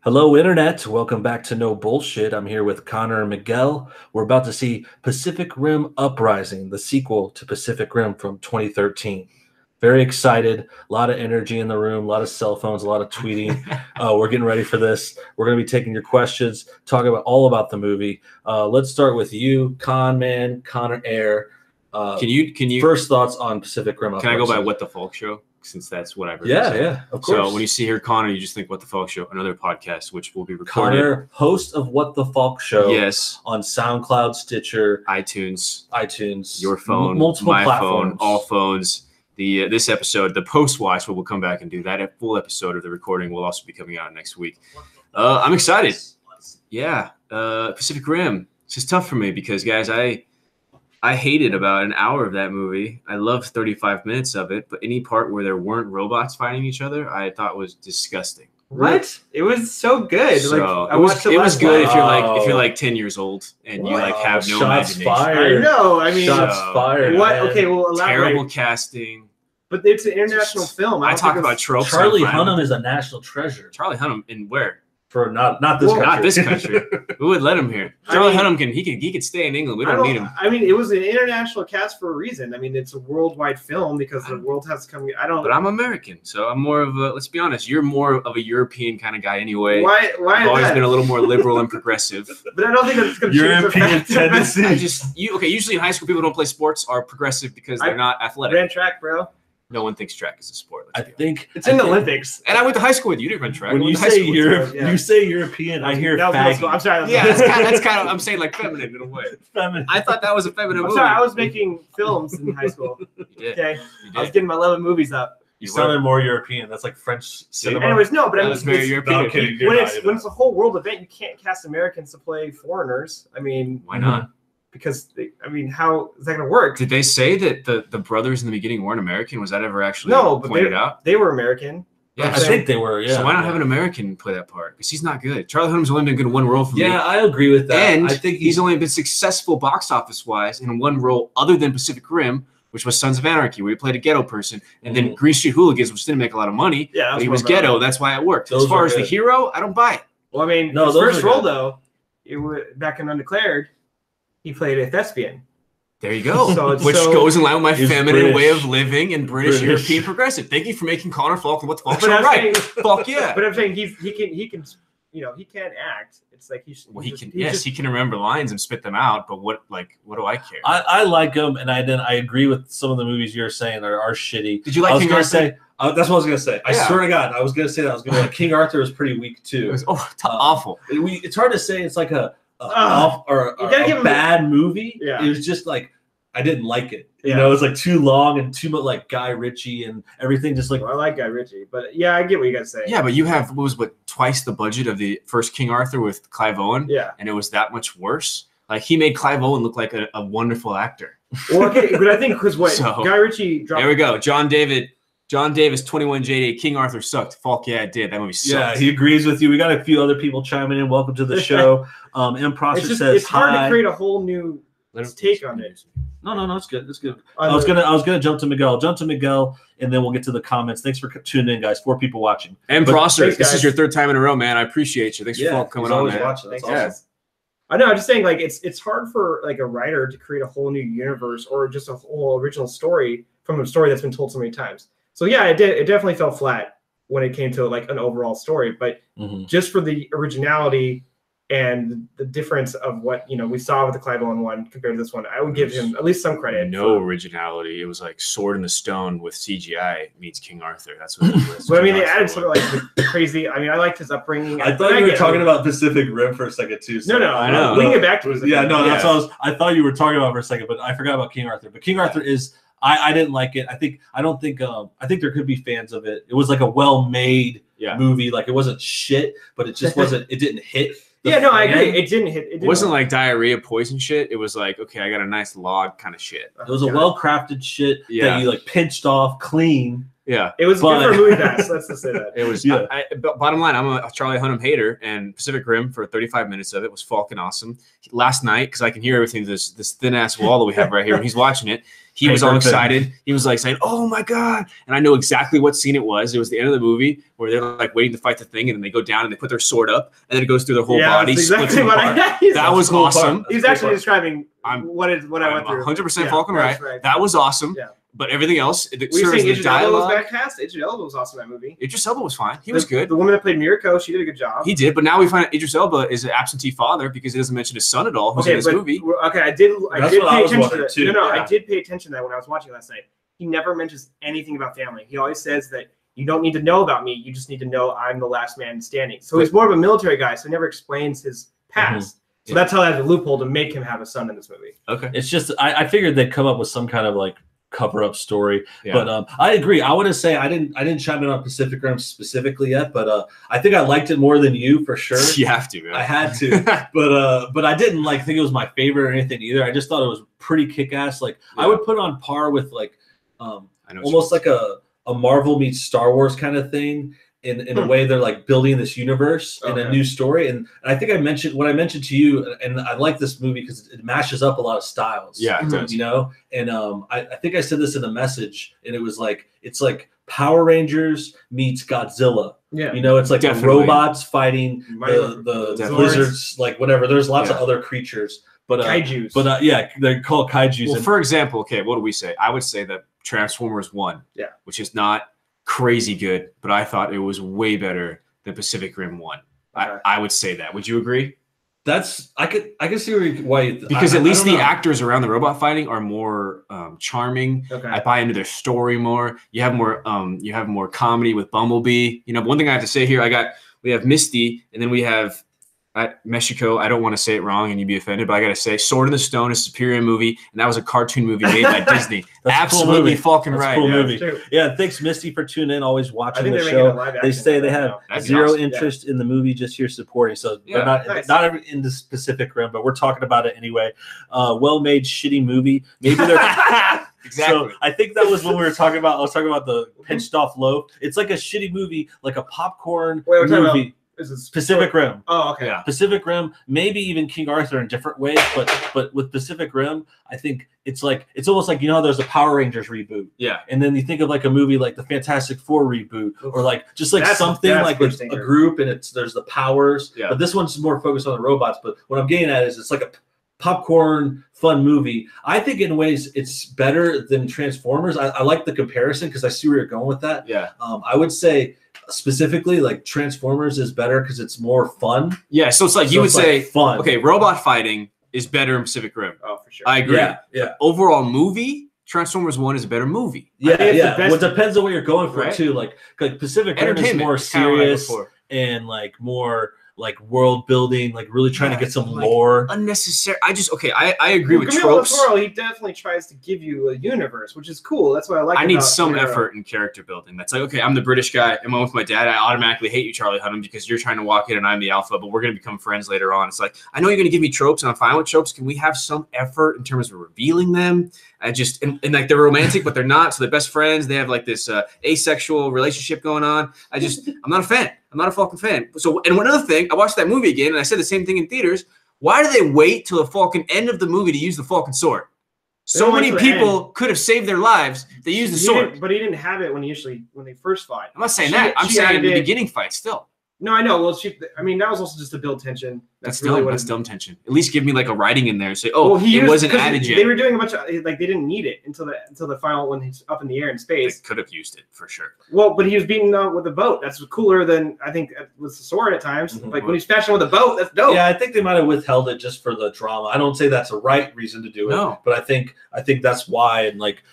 Hello, Internet. Welcome back to No Bullshit. I'm here with Connor and Miguel. We're about to see Pacific Rim Uprising, the sequel to Pacific Rim from 2013. Very excited. A lot of energy in the room, a lot of cell phones, a lot of tweeting. We're getting ready for this. We're going to be taking your questions, talking about all about the movie. Let's start with you, Connor Air. Can you first thoughts on Pacific Rim Uprising? Can I go by What the Folk Show? Since that's what I've heard. Yeah, of course. So when you see here Connor, you just think What the Folk Show, another podcast which will be recorded. Connor, host of What the Folk Show. Yes. On SoundCloud, Stitcher, iTunes, your phone, multiple my platforms. phone, all phones. This episode, the post-watch, we'll come back and do that. A full episode of the recording will also be coming out next week. I'm excited. Yeah, Pacific Rim. It's just tough for me because, guys, I hated about an hour of that movie. I loved 35 minutes of it, but any part where there weren't robots fighting each other, I thought was disgusting. What? It was so good. So I watched it was good if night. you're like 10 years old and you like have no Shots imagination. fired. I know. I mean, Shots fired. what? Man. Okay, well, elaborate. Terrible casting. But it's an international film. I talk about tropes. Charlie Hunnam is a national treasure. Charlie Hunnam in where? For not this country. Not this country. Who would let him here? Charlie Hunnam he could stay in England. We don't need him. I mean, it was an international cast for a reason. I mean, it's a worldwide film because the world has come. But I'm American, so I'm more of a. Let's be honest. You're more of a European kind of guy anyway. Why? I've always been a little more liberal and progressive. But I don't think that's going to change. European tendencies. Usually in high school, people don't play sports are progressive because they're not athletic. Ran track, bro. No one thinks track is a sport. I think it's in the Olympics. And I went to high school with you. You didn't run track. When you say you say European, I hear faggy. I'm sorry. Yeah, that's kind of. I'm saying like feminine in a way. Feminine. I thought that was a feminine movie. Sorry, I was making films in high school. You did. Okay, You did. I was getting my love of movies up. You sounded more European. That's like French cinema. Anyways, no, but That was very European. No, I'm kidding. when it's a whole world event, you can't cast Americans to play foreigners. I mean, Why not? Because how is that going to work? Did they say that the brothers in the beginning weren't American? Was that ever actually but pointed out? They were American. Yeah, I think they were. Yeah. So why not have an American play that part? Because he's not good. Charlie Hunnam's only been good in one role for me. Yeah, I agree with that. And I think he's only been successful box office wise in one role other than Pacific Rim, which was Sons of Anarchy, where he played a ghetto person, and then Green Street Hooligans, which didn't make a lot of money. Yeah, but he was ghetto. That's why it worked. Those as far were as the good. hero, I don't buy it. Well, I mean, No, his those first are role good. though, it was back in Undeclared. He played a thespian. There you go. So Which goes in line with my He's feminine British. way of living and British British. European progressive. Thank you for making Connor Falk and What the Falk But Show I'm right. saying- Fuck yeah. But I'm saying he can he can act. It's like he can remember lines and spit them out, but what do I care? I like them, and I agree with some of the movies you're saying are shitty. Did you like I was King gonna Arthur? say that's what I was gonna say. I Yeah. swear to God, I was gonna say that. I was gonna be like King Arthur was pretty weak too. It was awful. It's hard to say. It's like a gotta give him bad movie. Yeah. It was just like I didn't like it. You Yeah. know, it's like too long and too much like Guy Ritchie and everything. Just like Well, I like Guy Ritchie, but yeah, I get what you guys say. Yeah, but you have twice the budget of the first King Arthur with Clive Owen, Yeah. and it was that much worse. Like he made Clive Owen look like a wonderful actor. Well, okay, but I think because So, Guy Ritchie dropped. There we go. John Davis, 21 JD. King Arthur sucked. Fuck yeah, it did. That movie sucked. yeah, he agrees with you. We got a few other people chiming in. Welcome to the show. M. Prosser says It's hard hi. to create a whole new take on it. No, it's good. It's good. I was gonna jump to Miguel. And then we'll get to the comments. Thanks for tuning in, guys. 4 people watching. And Prosser, thanks, this is guys. your 3rd time in a row, man. I appreciate you. Thanks for coming he's on, always man. watching. That's Thanks, awesome. guys. I know. I'm just saying, like it's hard for like a writer to create a whole new universe or just a whole original story from a story that's been told so many times. So yeah, it definitely fell flat when it came to like an overall story. But just for the originality and the difference of what we saw with the Clive Owen one compared to this one, I would give him at least some credit. No originality. It was like Sword in the Stone with CGI meets King Arthur. That's what it was. But I mean, they added sort of like the crazy. I mean, I liked his upbringing. I thought you were talking about Pacific Rim for a second too. So No, I know. We can get back to it. Yeah, no, that's what I thought you were talking about for a second, but I forgot about King Arthur. But King Arthur is I didn't like it. I think there could be fans of it. It was like a well-made movie. Like it wasn't shit, but it just wasn't. It didn't hit. I agree. It didn't hit. It wasn't like diarrhea, poison shit. It was like, okay, I got a nice log kind of shit. It was a well-crafted shit that you like pinched off clean Yeah. It was good for movie pass. Let's just say that. It was. Yeah. Bottom line, I'm a Charlie Hunnam hater, and Pacific Rim for 35 minutes of it was fucking awesome. Last night, because I can hear everything through this thin ass wall that we have right here, and he's watching it. He was all excited. He was like saying, "Oh my god!" And I know exactly what scene it was. It was the end of the movie where they're like waiting to fight the thing, and then they go down and they put their sword up, and then it goes through their whole body. Exactly that was awesome. He's actually describing what I went through. 100% Falcon right. That was awesome. Yeah. But everything else, Were you saying Idris Elba was bad cast? Idris Elba was awesome in that movie. Idris Elba was fine. He was good. The woman that played Mirko, she did a good job. He did, but now we find out Idris Elba is an absentee father because he doesn't mention his son at all, who's in this movie. Okay, I did pay attention to that. No, I did pay attention to that when I was watching last night. He never mentions anything about family. He always says that you don't need to know about me. You just need to know I'm the last man standing. So he's more of a military guy, so he never explains his past. So that's how they have a loophole to make him have a son in this movie. Okay. It's just I figured they'd come up with some kind of like cover-up story, but I agree. I want to say I didn't chime in on Pacific Rim specifically yet, but I think I liked it more than you for sure. You have to, man. I had to, but I didn't like think it was my favorite or anything either. I just thought it was pretty kick-ass. Like I would put it on par with like almost like a Marvel meets Star Wars kind of thing. In a way, they're like building this universe and a new story. And I think I mentioned to you, and I like this movie because it mashes up a lot of styles. Yeah, it does. You know, and I think I said this in a message, and it was like it's like Power Rangers meets Godzilla. Yeah, you know, it's like the robots fighting the lizards, like whatever. There's lots of other creatures, but kaijus. But they're called kaijus. Well, for example, okay, what do we say? I would say that Transformers 1, which is not crazy good, but I thought it was way better than Pacific Rim 1. I would say that. Would you agree? I can see why. Because at least the actors around the robot fighting are more charming. Okay. I buy into their story more. You have more comedy with Bumblebee. You know, one thing I have to say here, we have Misty, and then we have Mexico. I don't want to say it wrong and you'd be offended, but I got to say Sword in the Stone is a superior movie, and that was a cartoon movie made by Disney. Absolutely fucking right. Cool movie. Yeah, thanks Misty for tuning in, always watching the show. They say they have zero interest in the movie, just here supporting. So they're not in the Pacific Rim, but we're talking about it anyway. Well-made shitty movie. Maybe they're exactly. So I think that was when we were talking about. I was talking about the pinched off loaf. It's like a shitty movie, like a popcorn movie. Pacific Rim. Oh, okay. Yeah. Pacific Rim, maybe even King Arthur in different ways, but with Pacific Rim, I think it's almost like, you know, there's a Power Rangers reboot. Yeah. And then you think of like a movie like the Fantastic Four reboot, or like just like something like with a group and there's the powers. Yeah. But this one's more focused on the robots. But what I'm getting at is it's like a popcorn fun movie. I think in ways it's better than Transformers. I like the comparison because I see where you're going with that. Yeah. I would say specifically like Transformers is better because it's more fun. Yeah, so it's like you would say fun. Okay, robot fighting is better in Pacific Rim. Oh, for sure. I agree. Yeah. Overall movie, Transformers 1 is a better movie. Yeah. Well, it depends on what you're going for too. Like Pacific Rim is more serious and like more like world building, like really trying to get some lore. Unnecessary. I agree with tropes. He definitely tries to give you a universe, which is cool. That's what I like. I need some effort in character building. That's like, okay, I'm the British guy. I'm with my dad. I automatically hate you, Charlie Hunnam, because you're trying to walk in and I'm the alpha, but we're going to become friends later on. It's like, I know you're going to give me tropes and I'm fine with tropes. Can we have some effort in terms of revealing them? And like they're romantic, but they're not. So they're best friends. They have like this asexual relationship going on. I'm not a fan. I'm not a fucking fan. So, and one other thing, I watched that movie again, and I said the same thing in theaters. Why do they wait till the fucking end of the movie to use the fucking sword? So many people could have saved their lives. They used the sword. But he didn't have it when they first fought. I'm not saying that. I'm saying in the beginning fight still. No, I know. Well, that was also just to build tension. That's really dumb. That's dumb tension. At least give me like a writing in there. Say, it wasn't added yet. They were doing a bunch of they didn't need it until the final when he's up in the air in space. They could have used it for sure. Well, but he was beaten with a boat. That's cooler than I think with the sword at times. Mm-hmm. Like when he's smashing with a boat, that's dope. Yeah, I think they might have withheld it just for the drama. I don't say that's a right reason to do it. But I think that's why, and like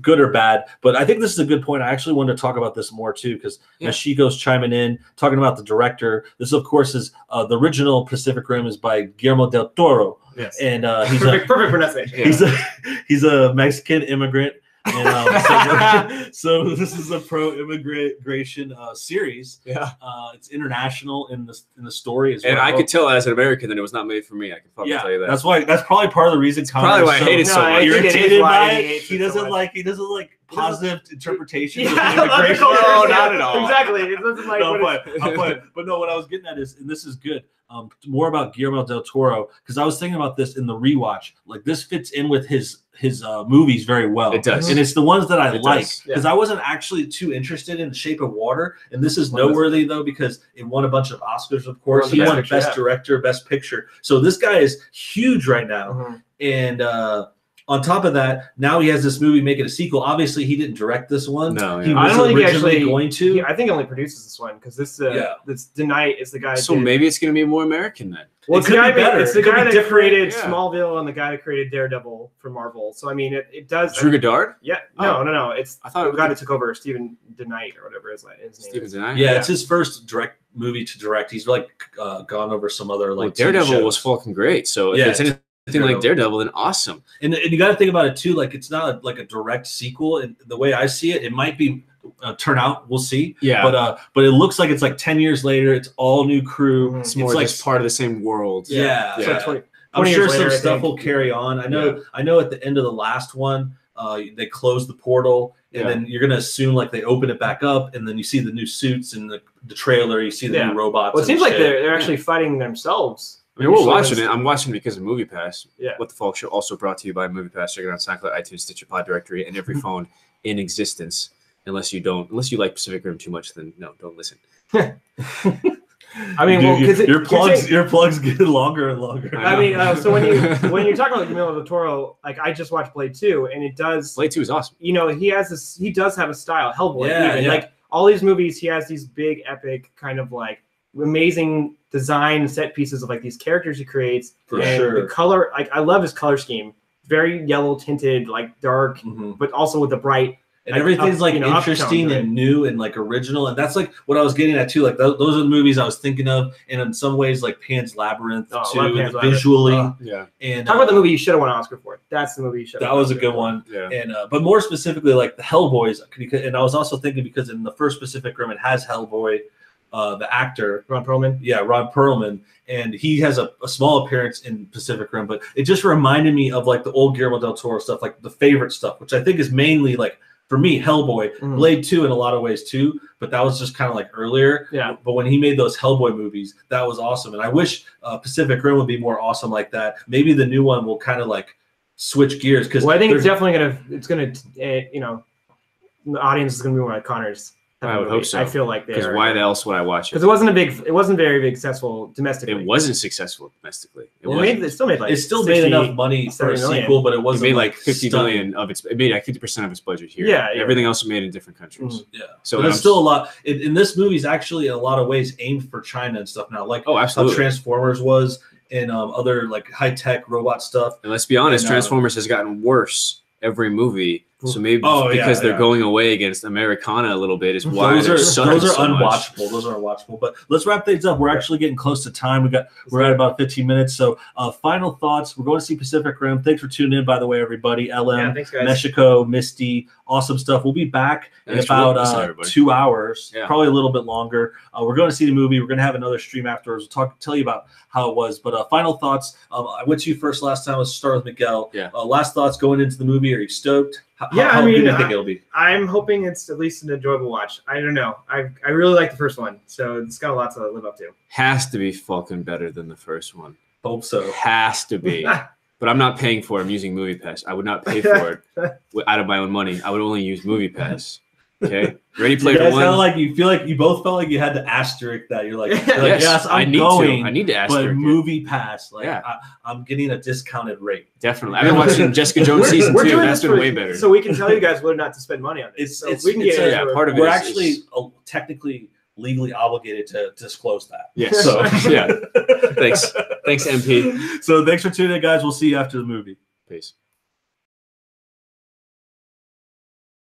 good or bad. But I think this is a good point. I actually wanted to talk about this more too because Nashiko's chiming in, talking about the director. This, of course, is the original Pacific Rim is by Guillermo del Toro. Yes. And he's perfect pronunciation. He's a Mexican immigrant. And so this is a pro-immigration series. Yeah. It's international in the story as well. And I could tell as an American that it was not made for me. I can fucking tell you that. That's probably part of the reason. Probably why I hate it so much. Irritated by it. He doesn't like positive interpretation. Yeah, of immigration. No, not at all. Exactly. It doesn't like No, what I'm playing. But no, what I was getting at is, and this is good. More about Guillermo del Toro, because I was thinking about this in the rewatch. Like this fits in with his movies very well. It does, and it's the ones that I like because Yeah. I wasn't actually too interested in Shape of Water, and this is noteworthy though because it won a bunch of Oscars. Of course, he won Best Director, Best Picture. So this guy is huge right now, and on top of that, now he has this movie making a sequel. Obviously, he didn't direct this one. No, he yeah. was I don't think he originally actually going to. I think he only produces this one because this The Knight is the guy. So maybe it's going to be more American then. Well, It it's the could guy. be better. It's the It could guy be that different. created Yeah. Smallville and the guy that created Daredevil for Marvel. So I mean, it does. Drew Goddard? Yeah. Oh. No. It's I thought the it guy was that took over, Stephen DeKnight or whatever his name Steven is. Knight. Yeah, it's his first direct movie to direct. He's like gone over some other like TV Daredevil shows. was fucking great. So if Yeah, it's anything like Daredevil, then awesome. And you got to think about it too. Like it's not like a direct sequel. And the way I see it, it might be turn out. We'll see. Yeah, But it looks like it's like 10 years later. It's all new crew. Mhm. it's more like just part of the same world. Yeah. It's Yeah. like 20 I'm 20 sure years some later, I stuff think. will carry on. I know at the end of the last one, they closed the portal, and then you're gonna assume like they open it back up, and then you see the new suits and the trailer. You see the new robots. Well, it seems like shit. they're actually fighting themselves. I mean, we're Usually watching when- it. I'm watching it because of MoviePass. Yeah. What the Folk Show, also brought to you by MoviePass. Check it out on SoundCloud, iTunes, Stitcher, Pod Directory, and every phone in existence. Unless you like Pacific Rim too much, then no, don't listen. I mean, well, because your plugs get longer and longer. I mean, so when you're talking about Guillermo del Toro, like I just watched Blade 2, and it does. Blade 2 is awesome. You know, he does have a style. Hellboy, Yeah, even like all these movies, he has these big, epic, kind of like amazing design set pieces of like these characters he creates. For and sure. the color, like I love his color scheme. Very yellow tinted, like dark, Mhm. but also with the bright. And like, everything's like interesting uptones, right? and new and like original, and that's like what I was getting at too. Like those are the movies I was thinking of, and in some ways like Pan's Labyrinth Oh, I too, love Pan's Labyrinth. visually. Yeah. And Talk about the movie you should have won an Oscar for. That's the movie you should have. that was a good one. Yeah. And but more specifically, like the Hellboys, and I was also thinking because in the first Pacific Rim it has Hellboy, the actor Ron Perlman. Yeah, Ron Perlman, and he has a small appearance in Pacific Rim, but it just reminded me of like the old Guillermo del Toro stuff, like the favorite stuff, which I think is mainly like for me Hellboy, Blade 2 in a lot of ways too, but that was just kind of like earlier. Yeah. But when he made those Hellboy movies, that was awesome, and I wish Pacific Rim would be more awesome like that. Maybe the new one will kind of like switch gears because Well, I think it's definitely gonna the audience is gonna be more like Connor's. I would hope so. I feel like Because why else would I watch it? Because it wasn't very big successful domestically. It wasn't successful domestically. It still made like it still made enough money for a 70 million. sequel, but it It wasn't made like 50 stunning. million of its. It made like 50% of its budget here. Yeah, yeah. Everything else was made in different countries. Yeah, So but it's still a lot. In this movie is actually in a lot of ways aimed for China and stuff now, like Oh, how absolutely. Transformers was and other like high tech robot stuff. And let's be honest, And, Transformers has gotten worse every movie. So maybe Oh, because yeah, they're yeah. going away against Americana a little bit is why Those they're are sucking so much. unwatchable. Those are unwatchable. But let's wrap things up. We're actually getting close to time. We're at about 15 minutes. So final thoughts. We're going to see Pacific Rim. Thanks for tuning in, by the way, everybody. LM, Yeah, thanks, guys. Mexico, Misty, awesome stuff. We'll be back in Thanks for about listening, everybody. 2 hours, Yeah. probably a little bit longer. We're going to see the movie. We're going to have another stream afterwards. We'll tell you about how it was. But final thoughts. I went to you first last time. Let's start with Miguel. Yeah. Last thoughts going into the movie. Are you stoked? How I good mean, do you think it'll be? I'm hoping it's at least an enjoyable watch. I don't know. I really like the first one, so it's got a lot to live up to. Has to be fucking better than the first one. Hope so. Has to be. But I'm not paying for it. I'm using MoviePass. I would not pay for it out of my own money. I would only use MoviePass. Okay. Ready You Player guys One. felt like you both felt like you had to asterisk that. You're like, Yes, I'm I need going, to. I need to ask but her. movie pass. Like, Yeah. I'm getting a discounted rate. Definitely. I've been watching Jessica Jones season 2. doing That's this been way better. so we can tell you guys whether or not to spend money on it. So we can get a- into yeah, it. part of it We're is- actually technically legally obligated to disclose that. Yes. So Yeah. Thanks, MP. So thanks for tuning in, guys. We'll see you after the movie. Peace.